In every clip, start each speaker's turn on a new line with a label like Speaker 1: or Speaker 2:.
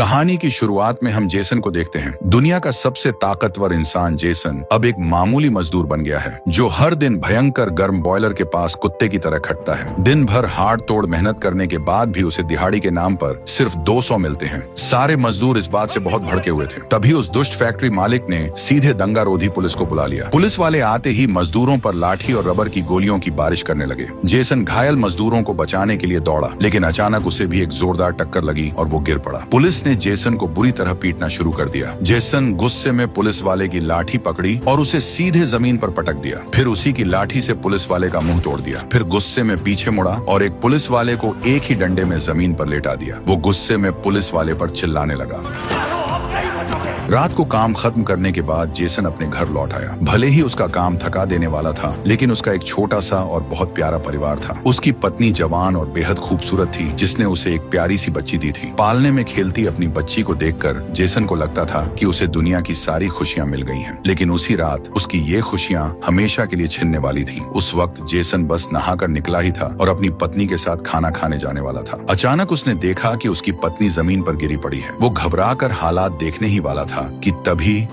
Speaker 1: कहानी की शुरुआत में हम जेसन को देखते हैं। दुनिया का सबसे ताकतवर इंसान जेसन अब एक मामूली मजदूर बन गया है, जो हर दिन भयंकर गर्म बॉयलर के पास कुत्ते की तरह खटता है। दिन भर हाड़ तोड़ मेहनत करने के बाद भी उसे दिहाड़ी के नाम पर सिर्फ 200 मिलते हैं। सारे मजदूर इस बात से बहुत भड़के हुए थे। तभी उस दुष्ट फैक्ट्री मालिक ने सीधे दंगारोधी पुलिस को बुला लिया। पुलिस वाले आते ही मजदूरों पर लाठी और रबर की गोलियों की बारिश करने लगे। जेसन घायल मजदूरों को बचाने के लिए दौड़ा, लेकिन अचानक उसे भी एक जोरदार टक्कर लगी और वो गिर पड़ा। पुलिस ने जेसन को बुरी तरह पीटना शुरू कर दिया। जेसन गुस्से में पुलिस वाले की लाठी पकड़ी और उसे सीधे जमीन पर पटक दिया। फिर उसी की लाठी से पुलिस वाले का मुंह तोड़ दिया। फिर गुस्से में पीछे मुड़ा और एक पुलिस वाले को एक ही डंडे में जमीन पर लेटा दिया। वो गुस्से में पुलिस वाले पर चिल्लाने लगा। रात को काम खत्म करने के बाद जेसन अपने घर लौट आया। भले ही उसका काम थका देने वाला था, लेकिन उसका एक छोटा सा और बहुत प्यारा परिवार था। उसकी पत्नी जवान और बेहद खूबसूरत थी, जिसने उसे एक प्यारी सी बच्ची दी थी। पालने में खेलती अपनी बच्ची को देखकर जेसन को लगता था कि उसे दुनिया की सारी खुशियां मिल गई हैं। लेकिन उसी रात उसकी ये खुशियां हमेशा के लिए छिनने वाली थी। उस वक्त जेसन बस नहाकर निकला ही था और अपनी पत्नी के साथ खाना खाने जाने वाला था। अचानक उसने देखा कि उसकी पत्नी जमीन पर गिरी पड़ी है। वो घबरा कर हालात देखने ही वाला था कि तभी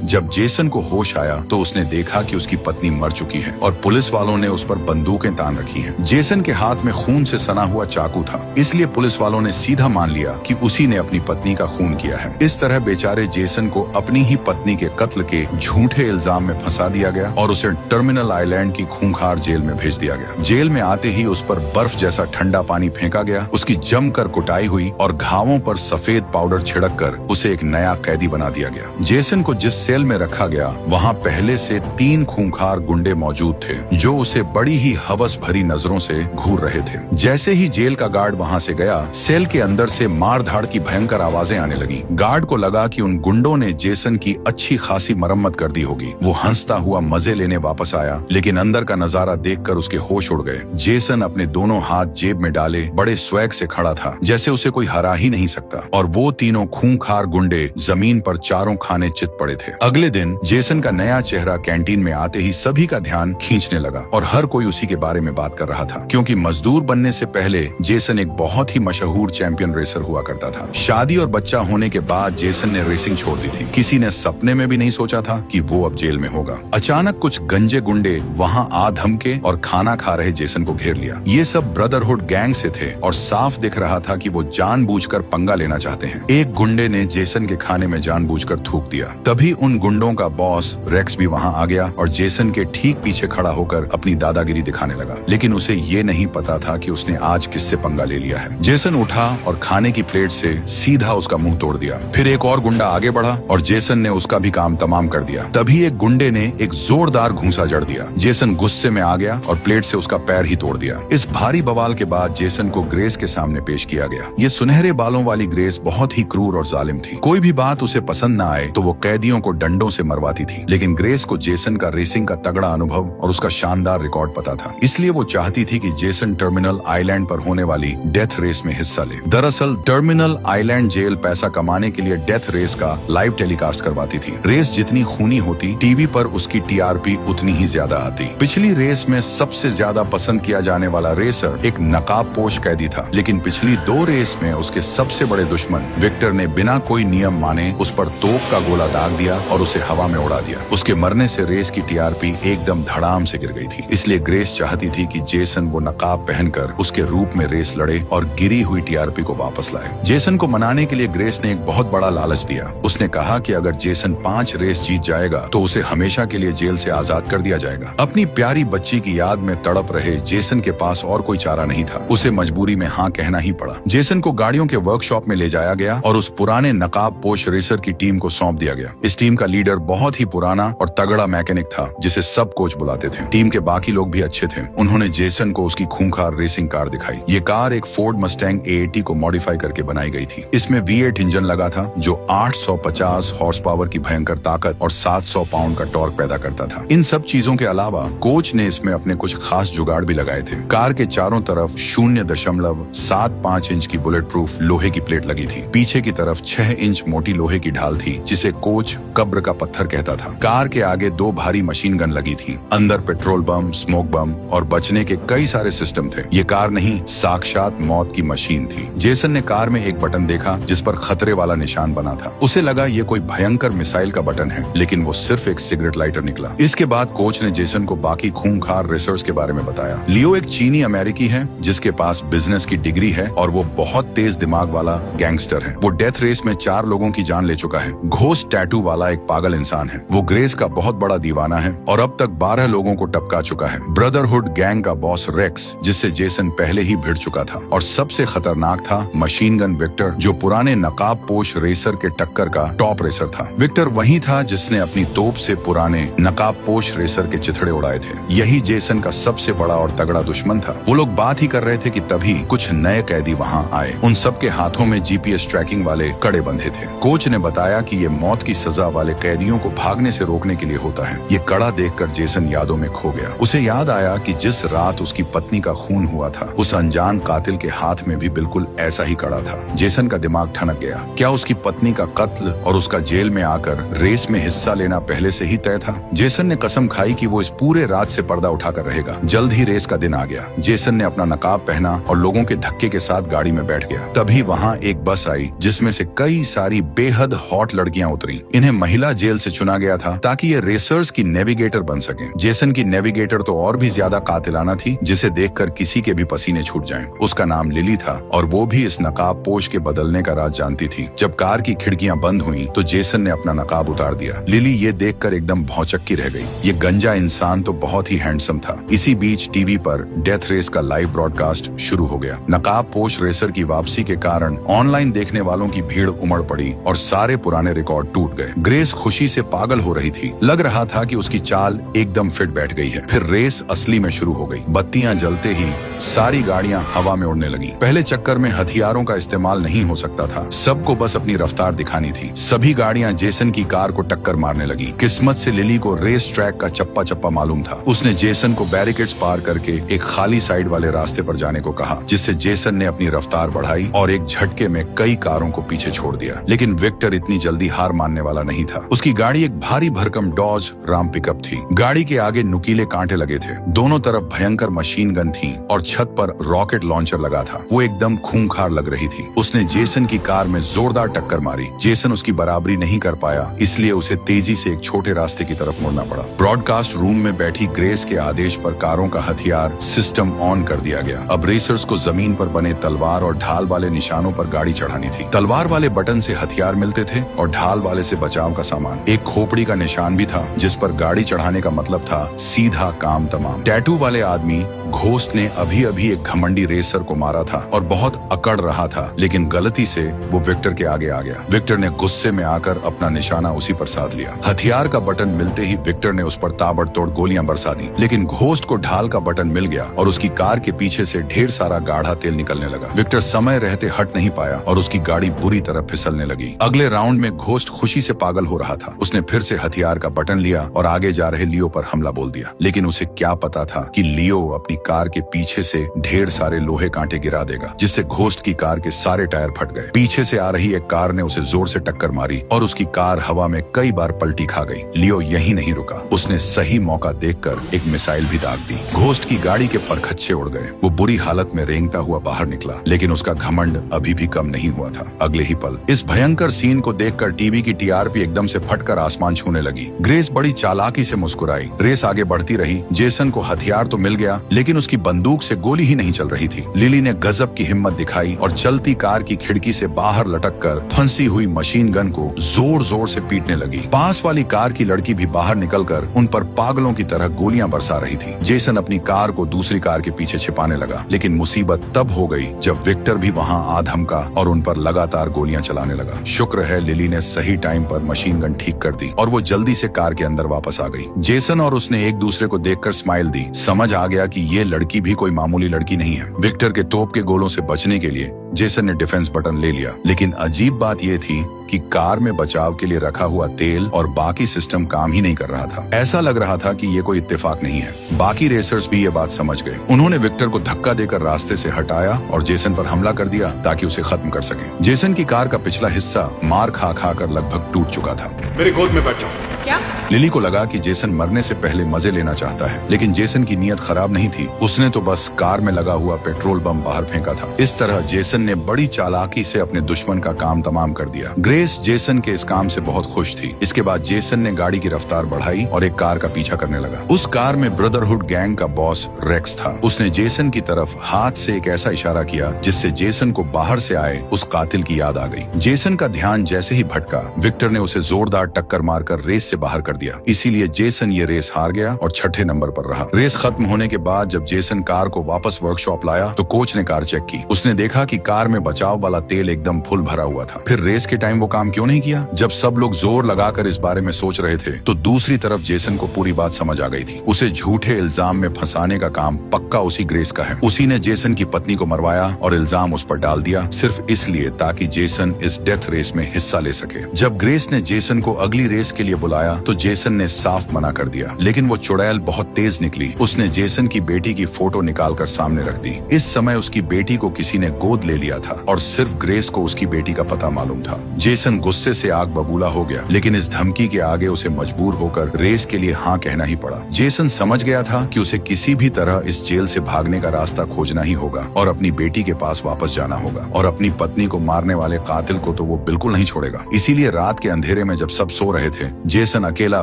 Speaker 1: जब जेसन को होश आया तो उसने देखा कि उसकी पत्नी मर चुकी है और पुलिस वालों ने उस पर बंदूकें तान रखी हैं। जेसन के हाथ में खून से सना हुआ चाकू था, इसलिए पुलिस वालों ने सीधा मान लिया कि उसी ने अपनी पत्नी का खून किया है। इस तरह बेचारे जेसन को अपनी ही पत्नी के कत्ल के झूठे इल्जाम में फंसा दिया गया और उसे टर्मिनल आइलैंड की खूंखार जेल में भेज दिया गया। जेल में आते ही उस पर बर्फ जैसा ठंडा पानी फेंका गया, उसकी जमकर कुटाई हुई और घावों पर सफेद पाउडर छिड़क कर उसे एक नया कैदी बना दिया गया। जेसन को जिस सेल में रखा गया, वहां पहले से 3 खूंखार गुंडे मौजूद थे, जो उसे बड़ी ही हवस भरी नजरों से घूर रहे थे। जैसे ही जेल का गार्ड वहां से गया, सेल के अंदर से मार धाड़ की भयंकर आवाजें आने लगी। गार्ड को लगा कि उन गुंडों ने जेसन की अच्छी खासी मरम्मत कर दी होगी। वो हंसता हुआ मजे लेने वापस आया, लेकिन अंदर का नजारा देखकर उसके होश उड़ गए। जेसन अपने दोनों हाथ जेब में डाले बड़े स्वैग से खड़ा था, जैसे उसे कोई हरा ही नहीं सकता। और वो तीनों खूंखार गुंडे जमीन पर चारों खाने चित पड़े थे। अगले दिन जेसन का नया चेहरा कैंटीन में आते ही सभी का ध्यान खींचने लगा और हर कोई उसी के बारे में बात कर रहा था, क्योंकि मजदूर बनने से पहले जेसन एक बहुत ही मशहूर चैंपियन रेसर हुआ करता था। शादी और बच्चा होने के बाद जेसन ने रेसिंग छोड़ दी थी। किसी ने सपने में भी नहीं सोचा था कि वो अब जेल में होगा। अचानक कुछ गंजे गुंडे वहां आ धमके और खाना खा रहे जेसन को घेर लिया। ये सब ब्रदरहुड गैंग से थे और साफ दिख रहा था कि वो जानबूझकर पंगा लेना चाहते हैं। एक गुंडे ने जेसन के खाने में जानबूझकर थूक दिया। तभी उन गुंडों का बॉस रेक्स भी वहां आ गया और जेसन के ठीक पीछे खड़ा होकर अपनी दादागिरी दिखाने लगा। लेकिन उसे ये नहीं पता था कि उसने आज किससे पंगा ले लिया है। जेसन उठा और खाने की प्लेट से सीधा उसका मुंह तोड़ दिया। फिर एक और गुंडा आगे बढ़ा और जेसन ने उसका भी काम तमाम कर दिया। तभी एक गुंडे ने एक जोरदार घूंसा जड़ दिया। जेसन गुस्से में आ गया और प्लेट से उसका पैर ही तोड़ दिया। इस भारी बवाल के बाद जेसन को ग्रेस के सामने पेश किया गया। ये सुनहरे बालों वाली ग्रेस बहुत ही क्रूर और जालिम थी। कोई भी बात उसे पसंद न आए तो वो कैदियों को डंडों से मरवाती थी। लेकिन ग्रेस को जेसन का रेसिंग का तगड़ा अनुभव और उसका शानदार रिकॉर्ड पता था, इसलिए वो चाहती थी कि जेसन टर्मिनल आइलैंड पर होने वाली डेथ रेस में हिस्सा ले। दरअसल टर्मिनल आइलैंड जेल पैसा कमाने के लिए डेथ रेस का लाइव टेलीकास्ट करवाती थी। रेस जितनी खूनी होती, टीवी पर उसकी टीआरपी उतनी ही ज्यादा आती। पिछली रेस में सबसे ज्यादा पसंद किया जाने वाला रेसर एक नकाबपोश कैदी था, लेकिन पिछली 2 रेस में उसके सबसे बड़े दुश्मन विक्टर ने बिना कोई नियम माने उस पर तोप का गोला दाग दिया और उसे हवा में उड़ा दिया। उसके मरने से रेस की टीआरपी एकदम धड़ाम से गिर गई थी। इसलिए ग्रेस चाहती थी कि जेसन वो नकाब पहनकर उसके रूप में रेस लड़े और गिरी हुई टीआरपी को वापस लाए। जेसन को मनाने के लिए ग्रेस ने एक बहुत बड़ा लालच दिया। उसने कहा कि अगर जेसन 5 रेस जीत जाएगा तो उसे हमेशा के लिए जेल से आजाद कर दिया जाएगा। अपनी प्यारी बच्ची की याद में तड़प रहे जेसन के पास और कोई चारा नहीं था। उसे मजबूरी में हाँ कहना ही पड़ा। जेसन को गाड़ियों के वर्कशॉप में ले जाया गया और उस पुराने नकाबपोश रेसर की टीम को सौंप दिया गया। इस टीम का लीडर बहुत ही पुराना और तगड़ा मैकेनिक था, जिसे सब कोच बुलाते थे। टीम के बाकी लोग भी अच्छे थे। उन्होंने जेसन को उसकी खूंखार रेसिंग कार दिखाई। ये कार एक फोर्ड मस्टैंग A80 को मॉडिफाई करके बनाई गई थी। इसमें V8 इंजन लगा था, जो 850 हॉर्स पावर की भयंकर ताकत और 700 पाउंड का टॉर्क पैदा करता था। इन सब चीजों के अलावा कोच ने इसमें अपने कुछ खास जुगाड़ भी लगाए थे। कार के चारों तरफ 0.75 इंच की बुलेट प्रूफ लोहे की प्लेट लगी थी। पीछे की तरफ 6 इंच मोटी लोहे की ढाल थी, जिसे कोच कब्र का पत्थर कहता था। कार के आगे 2 भारी मशीन गन लगी थी। अंदर पेट्रोल बम, स्मोक बम और बचने के कई सारे सिस्टम थे। ये कार नहीं, साक्षात मौत की मशीन थी। जेसन ने कार में एक बटन देखा जिस पर खतरे वाला निशान बना था। उसे लगा ये कोई भयंकर मिसाइल का बटन है, लेकिन वो सिर्फ एक सिगरेट लाइटर निकला। इसके बाद कोच ने जेसन को बाकी खूंखार रेसर्स के बारे में बताया। लियो एक चीनी अमेरिकी है जिसके पास बिजनेस की डिग्री है और वो बहुत तेज दिमाग वाला गैंगस्टर है। वो डेथ रेस में 4 लोगों की जान ले चुका है। घोस्ट टैटू वाला एक पागल इंसान है। वो ग्रेस का बहुत बड़ा दीवाना है और अब तक 12 लोगों को टपका चुका है। ब्रदरहुड गैंग का बॉस रेक्स, जिससे जेसन पहले ही भिड़ चुका था। और सबसे खतरनाक था मशीन गन विक्टर, जो पुराने नकाब पोश रेसर के टक्कर का टॉप रेसर था। विक्टर वही था जिसने अपनी तोप से पुराने नकाब पोश रेसर के चिथड़े उड़ाए थे। यही जेसन का सबसे बड़ा और तगड़ा दुश्मन था। वो लोग बात ही कर रहे थे कि तभी कुछ नए कैदी वहाँ आए। उन सब के हाथों में जीपीएस ट्रैकिंग वाले कड़े बंधे थे। कोच ने बताया कि ये मौत की सजा वाले कैदियों को भागने से रोकने के लिए होता है। ये कड़ा देखकर जेसन यादों में खो गया। उसे याद आया कि जिस रात उसकी पत्नी का खून हुआ था, उस अनजान कातिल के हाथ में भी बिल्कुल ऐसा ही कड़ा था। जेसन का दिमाग ठनक गया। क्या उसकी पत्नी का कत्ल और उसका जेल में आकर रेस में हिस्सा लेना पहले से ही तय था? जेसन ने कसम खाई कि वो इस पूरे रात से पर्दा उठाकर रहेगा। जल्द ही रेस का दिन आ गया। जेसन ने अपना नकाब पहना और लोगों के धक्के के साथ गाड़ी में बैठ गया। तभी वहाँ एक बस आई जिसमें से कई सारी बेहद हॉट लड़कियां उतरी। इन्हें महिला जेल से चुना गया था ताकि ये रेसर्स की नेविगेटर बन सके। जेसन की नेविगेटर तो और भी ज्यादा कातिलाना थी, जिसे देखकर किसी के भी पसीने छूट जाएं। उसका नाम लिली था और वो भी इस नकाब पोश के बदलने का राज जानती थी। जब कार की खिड़कियां बंद हुई तो जेसन ने अपना नकाब उतार दिया। लिली ये देखकर एकदम भौचक्की रह गई। ये गंजा इंसान तो बहुत ही हैंडसम था। इसी बीच टीवी पर डेथ रेस का लाइव ब्रॉडकास्ट शुरू हो गया। नकाब पोश रेसर की वापसी के कारण ऑनलाइन देखने वालों की भीड़ उमड़ पड़ी और सारे पुराने रिकॉर्ड टूट गए। ग्रेस खुशी से पागल हो रही थी। लग रहा था कि उसकी चाल एकदम फिट बैठ गई है। फिर रेस असली में शुरू हो गई। बत्तियां जलते ही सारी गाड़ियां हवा में उड़ने लगी। पहले चक्कर में हथियारों का इस्तेमाल नहीं हो सकता था। सबको बस अपनी रफ्तार दिखानी थी। सभी गाड़ियां जेसन की कार को टक्कर मारने लगी। किस्मत से लिली को रेस ट्रैक का चप्पा चप्पा मालूम था। उसने जेसन को बैरिकेड्स पार करके एक खाली साइड वाले रास्ते पर जाने को कहा, जिससे जेसन ने अपनी रफ्तार बढ़ाई और एक झटके में कई कारों को पीछे छोड़ दिया। लेकिन विक्टर इतनी जल्दी हार मानने वाला नहीं था। उसकी गाड़ी एक भारी भरकम डॉज राम पिकअप थी। गाड़ी के आगे नुकीले कांटे लगे थे। दोनों तरफ भयंकर मशीन गन थी और छत पर रॉकेट लॉन्चर लगा था। वो एकदम खूंखार लग रही थी। उसने जेसन की कार में जोरदार टक्कर मारी। जेसन उसकी बराबरी नहीं कर पाया, इसलिए उसे तेजी से एक छोटे रास्ते की तरफ मुड़ना पड़ा। ब्रॉडकास्ट रूम में बैठी ग्रेस के आदेश पर कारों का हथियार सिस्टम ऑन कर दिया गया। अब रेसर्स को जमीन पर बने तलवार और ढाल वाले निशानों पर गाड़ी चढ़ानी थी। तलवार वाले बटन से हथियार मिलते थे और ढाल वाले से बचाव का सामान। एक खोपड़ी का निशान भी था जिस पर गाड़ी चढ़ाने का मतलब था सीधा काम तमाम। टैटू वाले आदमी घोस्ट ने अभी अभी एक घमंडी रेसर को मारा था और बहुत अकड़ रहा था, लेकिन गलती से वो विक्टर के आगे आ गया। विक्टर ने गुस्से में आकर अपना निशाना उसी पर साध लिया। हथियार का बटन मिलते ही विक्टर ने उस पर ताबड़तोड़ गोलियां बरसा दी, लेकिन घोस्ट को ढाल का बटन मिल गया और उसकी कार के पीछे से ढेर सारा गाढ़ा तेल निकलने लगा। विक्टर समय रहते हट नहीं पाया और उसकी गाड़ी बुरी तरह फिसलने लगी। अगले राउंड में घोस्ट खुशी से पागल हो रहा था। उसने फिर से हथियार का बटन लिया और आगे जा रहे लियो पर हमला बोल दिया, लेकिन उसे क्या पता था कि लियो अपनी कार के पीछे से ढेर सारे लोहे कांटे गिरा देगा, जिससे घोस्ट की कार के सारे टायर फट गए। पीछे से आ रही एक कार ने उसे जोर से टक्कर मारी और उसकी कार हवा में कई बार पलटी खा गई। लियो यहीं नहीं रुका। उसने सही मौका देखकर एक मिसाइल भी दाग दी। घोस्ट की गाड़ी के परखच्चे उड़ गए। वो बुरी हालत में रेंगता हुआ बाहर निकला, लेकिन उसका घमंड अभी भी कम नहीं हुआ था। अगले ही पल इस भयंकर सीन को देखकर टीवी की टीआरपी एकदम से फटकर आसमान छूने लगी। ग्रेस बड़ी चालाकी से मुस्कुराई। रेस आगे बढ़ती रही। जेसन को हथियार तो मिल गया, लेकिन उसकी बंदूक से गोली ही नहीं चल रही थी। लिली ने गजब की हिम्मत दिखाई और चलती कार की खिड़की से बाहर लटककर फंसी हुई मशीन गन को जोर जोर से पीटने लगी। पास वाली कार की लड़की भी बाहर निकलकर उन पर पागलों की तरह गोलियां बरसा रही थी। जेसन अपनी कार को दूसरी कार के पीछे छिपाने लगा, लेकिन मुसीबत तब हो गई जब विक्टर भी वहां आ धमका और उन पर लगातार गोलियां चलाने लगा। शुक्र है लिली ने सही टाइम पर मशीन गन ठीक कर दी और वो जल्दी से कार के अंदर वापस आ गई। जेसन और उसने एक दूसरे को देखकर स्माइल दी। समझ आ गया कि ये लड़की भी कोई मामूली लड़की नहीं है। विक्टर के तोप के गोलों से बचने के लिए जेसन ने डिफेंस बटन ले लिया, लेकिन अजीब बात यह थी कि कार में बचाव के लिए रखा हुआ तेल और बाकी सिस्टम काम ही नहीं कर रहा था। ऐसा लग रहा था कि ये कोई इत्तेफाक नहीं है। बाकी रेसर्स भी ये बात समझ गए। उन्होंने विक्टर को धक्का देकर रास्ते से हटाया और जेसन पर हमला कर दिया ताकि उसे खत्म कर सके। जेसन की कार का पिछला हिस्सा मार खा खा कर लगभग टूट चुका था।
Speaker 2: मेरे गोद में बैठ जाओ।
Speaker 3: क्या?
Speaker 1: लिली को लगा कि जेसन मरने से पहले मजे लेना चाहता है, लेकिन जेसन की नीयत खराब नहीं थी। उसने तो बस कार में लगा हुआ पेट्रोल बम बाहर फेंका था। इस तरह जेसन ने बड़ी चालाकी से अपने दुश्मन का काम तमाम कर दिया। ग्रेस जेसन के इस काम से बहुत खुश थी। इसके बाद जेसन ने गाड़ी की रफ्तार बढ़ाई और एक कार का पीछा करने लगा। उस कार में ब्रदरहुड गैंग का बॉस रेक्स था। उसने जेसन की तरफ हाथ से एक ऐसा इशारा किया जिससे जेसन को बाहर से आए उस कातिल की याद आ गई। जेसन का ध्यान जैसे ही भटका, विक्टर ने उसे जोरदार टक्कर मारकर रेस से बाहर कर दिया। इसीलिए जेसन ये रेस हार गया और छठे नंबर पर रहा। रेस खत्म होने के बाद जब जेसन कार को वापस वर्कशॉप लाया तो कोच ने कार चेक की। उसने देखा कि कार में बचाव वाला तेल एकदम फुल भरा हुआ था। फिर रेस के टाइम वो काम क्यों नहीं किया? जब सब लोग जोर लगाकर इस बारे में सोच रहे थे तो दूसरी तरफ जेसन को पूरी बात समझ आ गई थी। उसे झूठे इल्जाम में फंसाने का काम पक्का उसी ग्रेस का है। उसी ने जेसन की पत्नी को मरवाया और इल्जाम उस पर डाल दिया, सिर्फ इसलिए ताकि जेसन इस डेथ रेस में हिस्सा ले सके। जब ग्रेस ने जेसन को अगली रेस के लिए बुलाया तो जेसन ने साफ मना कर दिया, लेकिन वो चुड़ैल बहुत तेज निकली। उसने जेसन की बेटी की फोटो निकालकर सामने रख दी। इस समय उसकी बेटी को किसी ने गोद ले लिया था और सिर्फ ग्रेस को उसकी बेटी का पता मालूम था। जेसन गुस्से से आग बबूला हो गया, लेकिन इस धमकी के आगे उसे मजबूर होकर रेस के लिए हाँ कहना ही पड़ा। जेसन समझ गया था कि उसे किसी भी तरह इस जेल से भागने का रास्ता खोजना ही होगा और अपनी बेटी के पास वापस जाना होगा, और अपनी पत्नी को मारने वाले कातिल को तो वो बिल्कुल नहीं छोड़ेगा। इसीलिए रात के अंधेरे में जब सब सो रहे थे, जेसन अकेला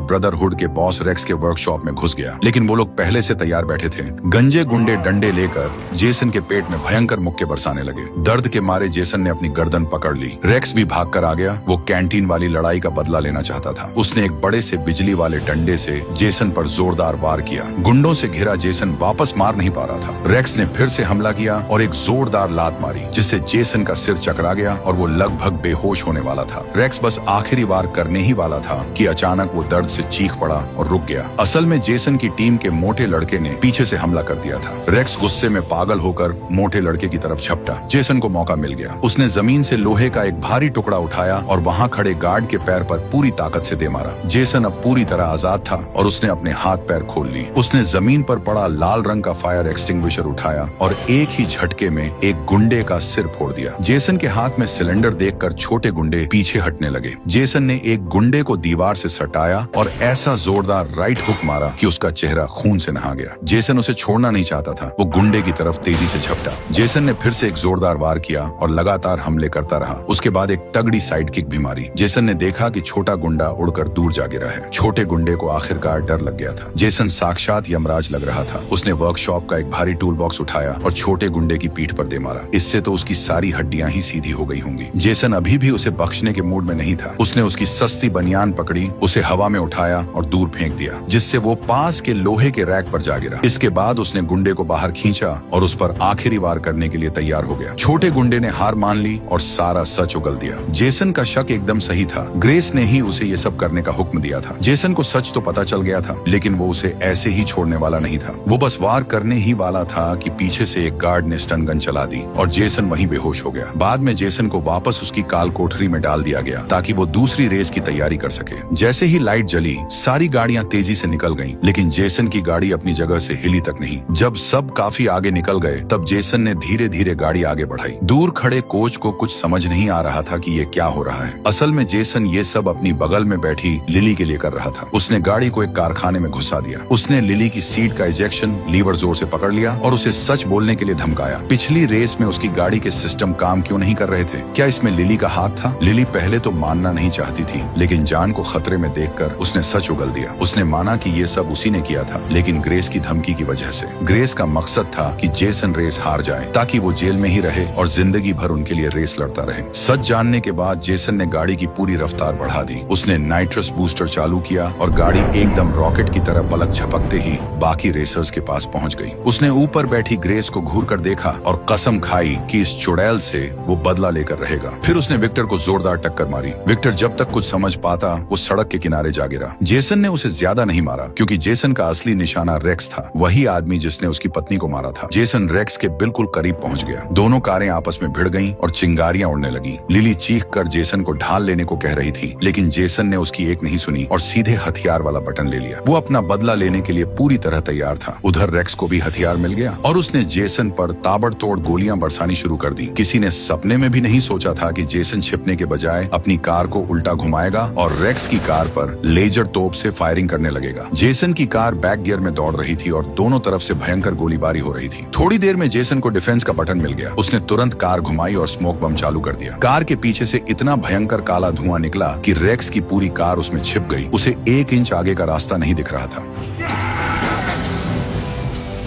Speaker 1: ब्रदरहुड के बॉस रेक्स के वर्कशॉप में घुस गया। लेकिन वो लोग पहले से तैयार बैठे थे। गंजे गुंडे डंडे लेकर जेसन के पेट में भयंकर मुक्के बरसाने लगे। दर्द के मारे जेसन ने अपनी गर्दन पकड़ ली। रेक्स भी भाग कर आ गया। वो कैंटीन वाली लड़ाई का बदला लेना चाहता था। उसने एक बड़े से बिजली वाले डंडे से जेसन पर जोरदार वार किया। गुंडों से घिरा जेसन वापस मार नहीं पा रहा था। रेक्स ने फिर से हमला किया और एक जोरदार लात मारी, जिससे जेसन का सिर चकरा गया और वो लगभग बेहोश होने वाला था। रेक्स बस आखिरी वार करने ही वाला था कि अचानक वो दर्द से चीख पड़ा और रुक गया। असल में जेसन की टीम के मोटे लड़के ने पीछे से हमला कर दिया था। रेक्स गुस्से में पागल होकर मोटे लड़के की तरफ झपटा। जेसन को मौका मिल गया। उसने जमीन से लोहे का एक भारी टुकड़ा उठाया और वहां खड़े गार्ड के पैर पर पूरी ताकत से दे मारा। जेसन अब पूरी तरह आजाद था और उसने अपने हाथ पैर खोल ली। उसने जमीन पर पड़ा लाल रंग का फायर एक्सटिंग्विशर उठाया और एक ही झटके में एक गुंडे का सिर फोड़ दिया। जेसन के हाथ में सिलेंडर देखकर छोटे गुंडे पीछे हटने लगे। जेसन ने एक गुंडे को दीवार से सटाया और ऐसा जोरदार राइट हुक मारा कि उसका चेहरा खून से नहा गया। जेसन उसे छोड़ना नहीं चाहता था। वो गुंडे की तरफ तेजी से झपटा। जेसन ने फिर से एक जोरदार वार किया और लगातार हमले करता रहा। उसके बाद एक तगड़ी साइड किक भी मारी। जेसन ने देखा कि छोटा गुंडा उड़कर दूर जा गिरा है। छोटे गुंडे को आखिरकार डर लग गया था। जेसन साक्षात यमराज लग रहा था। उसने वर्कशॉप का एक भारी टूल बॉक्स उठाया और छोटे गुंडे की पीठ पर दे मारा। इससे तो उसकी सारी हड्डियां ही सीधी हो गई होंगी। जेसन अभी भी उसे बख्शने के मूड में नहीं था। उसने उसकी सस्ती बनियान पकड़ी, उसे हवा में उठाया और दूर फेंक दिया, जिससे वो पास के लोहे के रैक पर जा गिरा। इसके बाद उसने गुंडे को बाहर खींचा और उस पर आखिरी वार करने के लिए तैयार हो गया। छोटे गुंडे ने हार मान ली और सारा सच उगल दिया। जेसन का शक एकदम सही था। ग्रेस ने ही उसे ये सब करने का हुक्म दिया था। जेसन को सच तो पता चल गया था, लेकिन वो उसे ऐसे ही छोड़ने वाला नहीं था। वो बस वार करने ही वाला था कि पीछे से एक गार्ड ने स्टन गन चला दी और जेसन वहीं बेहोश हो गया। बाद में जेसन को वापस उसकी काल कोठरी में डाल दिया गया ताकि वो दूसरी रेस की तैयारी कर सके। जैसे ही लाइट जली, सारी गाड़ियां तेजी से निकल गईं, लेकिन जेसन की गाड़ी अपनी जगह से हिली तक नहीं। जब सब काफी आगे निकल गए, तब जेसन ने धीरे धीरे गाड़ी आगे बढ़ाई। दूर खड़े कोच को कुछ समझ नहीं आ रहा था कि ये क्या हो रहा है। असल में जेसन ये सब अपनी बगल में बैठी लिली के लिए कर रहा था। उसने गाड़ी को एक कारखाने में घुसा दिया। उसने लिली की सीट का इजेक्शन लीवर जोर से पकड़ लिया और उसे सच बोलने के लिए धमकाया। पिछली रेस में उसकी गाड़ी के सिस्टम काम क्यों नहीं कर रहे थे? क्या इसमें लिली का हाथ था? लिली पहले तो मानना नहीं चाहती थी, लेकिन जान को खतरे में देखकर उसने सच उगल दिया। उसने माना कि ये सब उसी ने किया था, लेकिन ग्रेस की धमकी की वजह से। ग्रेस का मकसद था कि जेसन रेस हार जाए ताकि वो जेल में ही रहे और जिंदगी भर उनके लिए रेस लड़ता रहे। सच जानने के बाद जेसन ने गाड़ी की पूरी रफ्तार बढ़ा दी। उसने नाइट्रस बूस्टर चालू किया और गाड़ी एकदम रॉकेट की तरह पलक झपकते ही बाकी रेसर्स के पास पहुंच गई। उसने ऊपर बैठी ग्रेस को घूर कर देखा और कसम खाई कि इस चुड़ैल से वो बदला लेकर रहेगा। फिर उसने विक्टर को जोरदार टक्कर मारी। विक्टर जब तक कुछ समझ पाता वो सड़क के के किनारे जा गिरा। जेसन ने उसे ज्यादा नहीं मारा क्योंकि जेसन का असली निशाना रेक्स था, वही आदमी जिसने उसकी पत्नी को मारा था। जेसन रेक्स के बिल्कुल करीब पहुंच गया। दोनों कारें आपस में भिड़ गईं और चिंगारियां उड़ने लगीं। लिली चीखकर जेसन को ढाल लेने को कह रही थी, लेकिन जेसन ने उसकी एक नहीं सुनी और सीधे हथियार वाला बटन ले लिया। वो अपना बदला लेने के लिए पूरी तरह तैयार था। उधर रेक्स को भी हथियार मिल गया और उसने जेसन पर ताबड़तोड़ गोलियां बरसानी शुरू कर दी। किसी ने सपने में भी नहीं सोचा था कि जेसन छिपने के बजाय अपनी कार को उल्टा घुमाएगा और रेक्स की कार पर लेजर तोप से फायरिंग करने लगेगा। जेसन की कार बैक गियर में दौड़ रही थी और दोनों तरफ से भयंकर गोलीबारी हो रही थी। थोड़ी देर में जेसन को डिफेंस का बटन मिल गया। उसने तुरंत कार घुमाई और स्मोक बम चालू कर दिया। कार के पीछे से इतना भयंकर काला धुआं निकला कि रेक्स की पूरी कार उसमें छिप गई। उसे 1 इंच आगे का रास्ता नहीं दिख रहा था।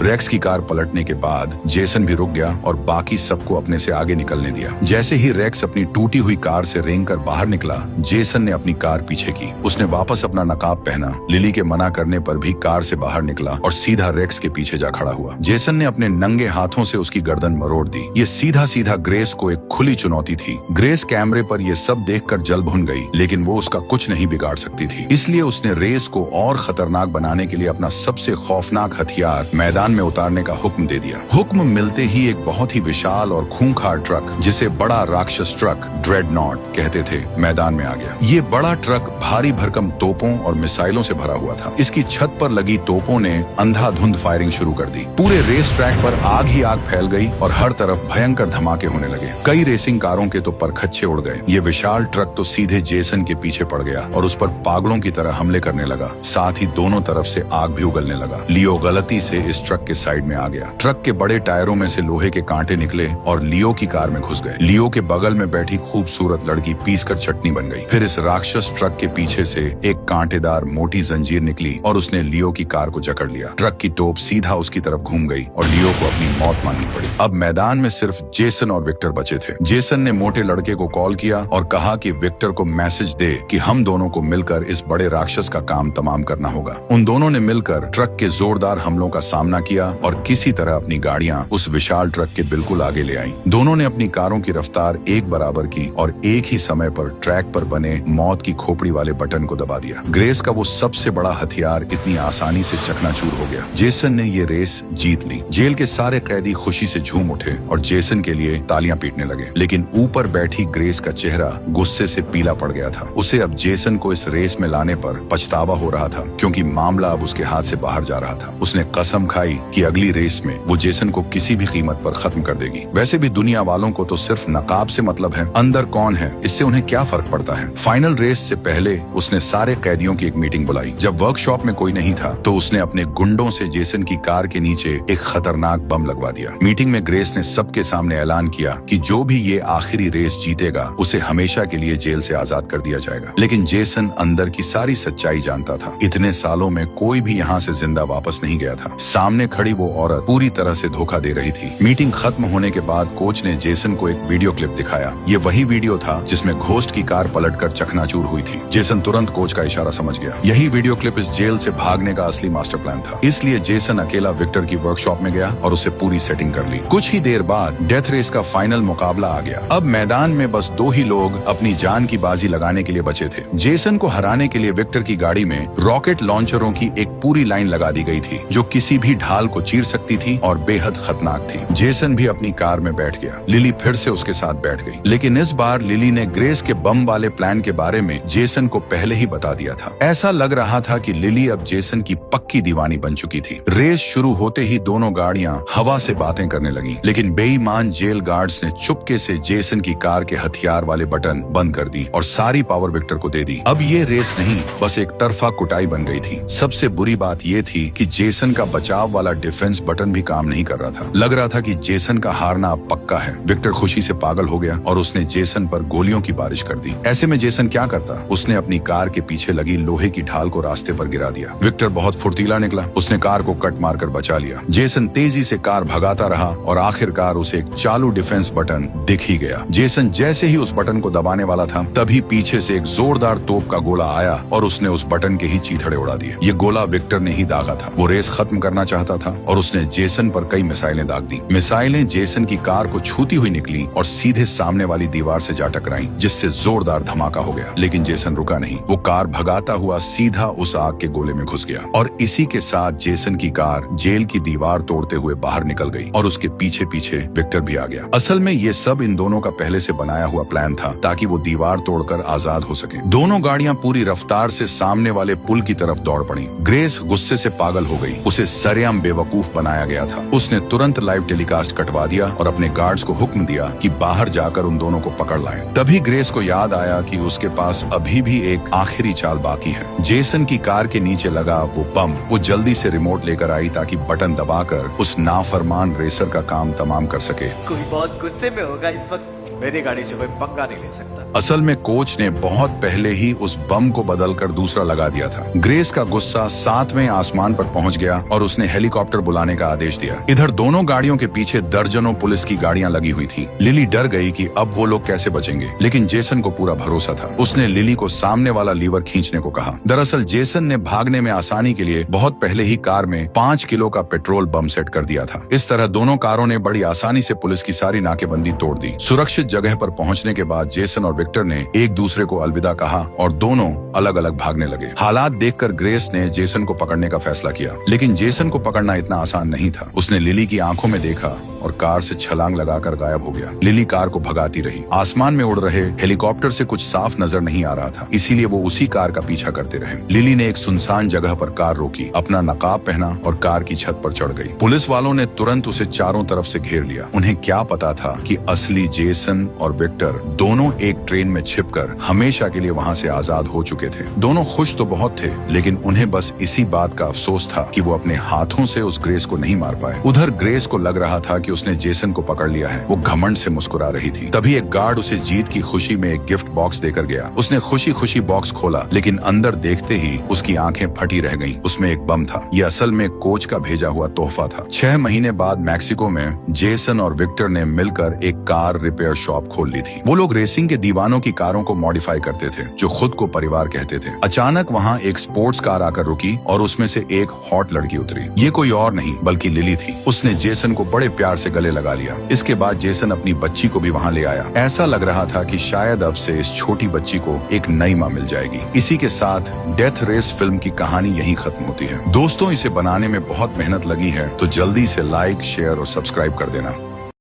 Speaker 1: रेक्स की कार पलटने के बाद जेसन भी रुक गया और बाकी सबको अपने से आगे निकलने दिया। जैसे ही रेक्स अपनी टूटी हुई कार से रेंगकर बाहर निकला, जेसन ने अपनी कार पीछे की। उसने वापस अपना नकाब पहना, लिली के मना करने पर भी कार से बाहर निकला और सीधा रेक्स के पीछे जा खड़ा हुआ। जेसन ने अपने नंगे हाथों से उसकी गर्दन मरोड़ दी। ये सीधा सीधा ग्रेस को एक खुली चुनौती थी। ग्रेस कैमरे पर यह सब देखकर जल भुन गई, लेकिन वो उसका कुछ नहीं बिगाड़ सकती थी। इसलिए उसने रेस को और खतरनाक बनाने के लिए अपना सबसे खौफनाक हथियार मैदान में उतारने का हुक्म दे दिया। हुक्म मिलते ही एक बहुत ही विशाल और खूंखार ट्रक, जिसे बड़ा राक्षस ट्रक ड्रेडनॉट कहते थे, मैदान में आ गया। ये बड़ा ट्रक भारी भरकम तोपों और मिसाइलों से भरा हुआ था। इसकी छत पर लगी तोपों ने अंधाधुंध फायरिंग शुरू कर दी। पूरे रेस ट्रैक पर आग ही आग फैल गई और हर तरफ भयंकर धमाके होने लगे। कई रेसिंग कारों के तो परखच्चे उड़ गए। ये विशाल ट्रक तो सीधे जेसन के पीछे पड़ गया और उस पर पागलों की तरह हमले करने लगा। साथ ही दोनों तरफ से आग भी उगलने लगा। लियो गलती से इस ट्रक के साइड में आ गया। ट्रक के बड़े टायरों में से लोहे के कांटे निकले और लियो की कार में घुस गए। लियो के बगल में बैठी खूबसूरत लड़की पीसकर चटनी बन गई। फिर इस राक्षस ट्रक के पीछे से एक कांटेदार मोटी जंजीर निकली और उसने लियो की कार को जकड़ लिया। ट्रक की टोप सीधा उसकी तरफ घूम गई और लियो को अपनी मौत माननी पड़ी। अब मैदान में सिर्फ जेसन और विक्टर बचे थे। जेसन ने मोटे लड़के को कॉल किया और कहा कि विक्टर को मैसेज दे कि हम दोनों को मिलकर इस बड़े राक्षस का काम तमाम करना होगा। उन दोनों ने मिलकर ट्रक के जोरदार हमलों का सामना किया और किसी तरह अपनी गाड़ियां उस विशाल ट्रक के बिल्कुल आगे ले आईं। दोनों ने अपनी कारों की रफ्तार एक बराबर की और एक ही समय पर ट्रैक पर बने मौत की खोपड़ी वाले बटन को दबा दिया। ग्रेस का वो सबसे बड़ा हथियार इतनी आसानी से चकनाचूर हो गया। जेसन ने ये रेस जीत ली। जेल के सारे कैदी खुशी से झूम उठे और जेसन के लिए तालियां पीटने लगे, लेकिन ऊपर बैठी ग्रेस का चेहरा गुस्से से पीला पड़ गया था। उसे अब जेसन को इस रेस में लाने पर पछतावा हो रहा था, क्योंकि मामला अब उसके हाथ से बाहर जा रहा था। उसने कसम खाई कि अगली रेस में वो जेसन को किसी भी कीमत पर खत्म कर देगी। वैसे भी दुनिया वालों को तो सिर्फ नकाब से मतलब है, अंदर कौन है इससे उन्हें क्या फर्क पड़ता है। फाइनल रेस से पहले उसने सारे कैदियों की एक मीटिंग बुलाई। जब वर्कशॉप में कोई नहीं था तो उसने अपने गुंडों से जेसन की कार के नीचे एक खतरनाक बम लगवा दिया। मीटिंग में ग्रेस ने सबके सामने ऐलान किया कि जो भी ये आखिरी रेस जीतेगा उसे हमेशा के लिए जेल से आजाद कर दिया जाएगा। लेकिन जेसन अंदर की सारी सच्चाई जानता था। इतने सालों में कोई भी यहाँ से जिंदा वापस नहीं गया था। सामने खड़ी वो औरत पूरी तरह से धोखा दे रही थी। मीटिंग खत्म होने के बाद कोच ने जेसन को एक वीडियो क्लिप दिखाया। ये वही वीडियो था जिसमें घोस्ट की कार पलटकर चकनाचूर हुई थी। जेसन तुरंत कोच का इशारा समझ गया। यही वीडियो क्लिप इस जेल से भागने का असली मास्टर प्लान था। इसलिए जेसन अकेला विक्टर की वर्कशॉप में गया और उसे पूरी सेटिंग कर ली। कुछ ही देर बाद डेथ रेस का फाइनल मुकाबला आ गया। अब मैदान में बस 2 ही लोग अपनी जान की बाजी लगाने के लिए बचे थे। जेसन को हराने के लिए विक्टर की गाड़ी में रॉकेट लॉन्चरों की एक पूरी लाइन लगा दी गई थी, जो किसी भी ढाल को चीर सकती थी और बेहद खतरनाक थी। जेसन भी अपनी कार में बैठ गया। लिली फिर से उसके साथ बैठ गई, लेकिन इस बार लिली ने ग्रेस के बम वाले प्लान के बारे में जेसन को पहले ही बता दिया था। ऐसा लग रहा था कि लिली अब जेसन की पक्की दीवानी बन चुकी थी। रेस शुरू होते ही दोनों गाड़ियां हवा से बातें करने लगी, लेकिन बेईमान जेल गार्ड्स ने चुपके से जेसन की कार के हथियार वाले बटन बंद कर दी और सारी पावर विक्टर को दे दी। अब ये रेस नहीं, बस एक तरफा कुटाई बन गई थी। सबसे बुरी बात ये थी कि जेसन का बचाव वाला डिफेंस बटन भी काम नहीं कर रहा था। लग रहा था कि जेसन का हारना अब पक्का है। विक्टर खुशी से पागल हो गया और उसने जेसन पर गोलियों की बारिश कर दी। ऐसे में जेसन क्या करता? उसने अपनी कार के पीछे लगी लोहे की ढाल को रास्ते पर गिरा दिया। विक्टर बहुत फुर्तीला निकला। उसने कार को कट मारकर बचा लिया। जेसन तेजी से कार भगाता रहा और आखिरकार उसे एक चालू डिफेंस बटन दिख ही गया। जेसन जैसे ही उस बटन को दबाने वाला था, तभी पीछे से एक जोरदार तोप का गोला आया और उसने उस बटन के ही चीथड़े उड़ा दिए। ये गोला विक्टर ने ही दागा था। वो रेस खत्म करना चाहता चलाता था और उसने जेसन पर कई मिसाइलें दाग दी। मिसाइलें जेसन की कार को छूती हुई निकली और सीधे सामने वाली दीवार से जा टकराई, जिससे जोरदार धमाका हो गया। लेकिन जेसन रुका नहीं। वो कार भगाता हुआ सीधा उस आग के गोले में घुस गया और इसी के साथ जेसन की कार जेल की दीवार तोड़ते हुए बाहर निकल गई और उसके पीछे पीछे विक्टर भी आ गया। असल में ये सब इन दोनों का पहले से बनाया हुआ प्लान था ताकि वो दीवार तोड़कर आजाद हो सके। दोनों गाड़ियां पूरी रफ्तार से सामने वाले पुल की तरफ दौड़ पड़ी। ग्रेस गुस्से से पागल हो गई। उसे सरेआम बेवकूफ बनाया गया था। उसने तुरंत लाइव टेलीकास्ट कटवा दिया और अपने गार्ड्स को हुक्म दिया कि बाहर जाकर उन दोनों को पकड़ लाएं। तभी ग्रेस को याद आया कि उसके पास अभी भी एक आखिरी चाल बाकी है। जेसन की कार के नीचे लगा वो बम। वो जल्दी से रिमोट लेकर आई ताकि बटन दबाकर उस नाफरमान रेसर का काम तमाम कर सके।
Speaker 2: कोई बहुत गुस्से में होगा इस वक्त। मेरी गाड़ी से कोई पंगा नहीं ले सकता।
Speaker 1: असल में कोच ने बहुत पहले ही उस बम को बदलकर दूसरा लगा दिया था। ग्रेस का गुस्सा 7वें आसमान पर पहुंच गया और उसने हेलीकॉप्टर बुलाने का आदेश दिया। इधर दोनों गाड़ियों के पीछे दर्जनों पुलिस की गाड़ियां लगी हुई थी। लिली डर गई कि अब वो लोग कैसे बचेंगे, लेकिन जेसन को पूरा भरोसा था। उसने लिली को सामने वाला लीवर खींचने को कहा। दरअसल जेसन ने भागने में आसानी के लिए बहुत पहले ही कार में 5 किलो का पेट्रोल बम सेट कर दिया था। इस तरह दोनों कारों ने बड़ी आसानी से पुलिस की सारी नाकेबंदी तोड़ दी। सुरक्षित जगह पर पहुंचने के बाद जेसन और विक्टर ने एक दूसरे को अलविदा कहा और दोनों अलग अलग भागने लगे। हालात देखकर ग्रेस ने जेसन को पकड़ने का फैसला किया, लेकिन जेसन को पकड़ना इतना आसान नहीं था। उसने लिली की आंखों में देखा और कार से छलांग लगाकर गायब हो गया। लिली कार को भगाती रही। आसमान में उड़ रहे हेलीकॉप्टर से कुछ साफ नजर नहीं आ रहा था, इसीलिए वो उसी कार का पीछा करते रहे। लिली ने एक सुनसान जगह पर कार रोकी, अपना नकाब पहना और कार की छत पर चढ़ गई। पुलिस वालों ने तुरंत उसे चारों तरफ से घेर लिया। उन्हें क्या पता था कि असली जेसन और विक्टर दोनों एक ट्रेन में छिपकर हमेशा के लिए वहां से आजाद हो चुके थे। दोनों खुश तो बहुत थे, लेकिन उन्हें बस इसी बात का अफसोस था कि वो अपने हाथों से उस ग्रेस को नहीं मार पाए। उधर ग्रेस को लग रहा था कि उसने जेसन को पकड़ लिया है। वो घमंड से मुस्कुरा रही थी। तभी एक गार्ड उसे जीत की खुशी में एक गिफ्ट बॉक्स देकर गया। उसने खुशी खुशी बॉक्स खोला, लेकिन अंदर देखते ही उसकी आंखें फटी रह गईं। उसमें एक बम था। ये असल में कोच का भेजा हुआ तोहफा था। 6 महीने बाद मैक्सिको में जेसन और विक्टर ने मिलकर एक कार रिपेयर शॉप खोल ली थी। वो लोग रेसिंग के दीवानों की कारों को मॉडिफाई करते थे, जो खुद को परिवार कहते थे। अचानक वहाँ एक स्पोर्ट्स कार आकर रुकी और उसमें से एक हॉट लड़की उतरी। ये कोई और नहीं बल्कि लिली थी। उसने जेसन को बड़े प्यार से गले लगा लिया। इसके बाद जेसन अपनी बच्ची को भी वहाँ ले आया। ऐसा लग रहा था कि शायद अब से इस छोटी बच्ची को एक नई माँ मिल जाएगी। इसी के साथ डेथ रेस फिल्म की कहानी यहीं खत्म होती है। दोस्तों, इसे बनाने में बहुत मेहनत लगी है, तो जल्दी से लाइक, शेयर और सब्सक्राइब कर देना।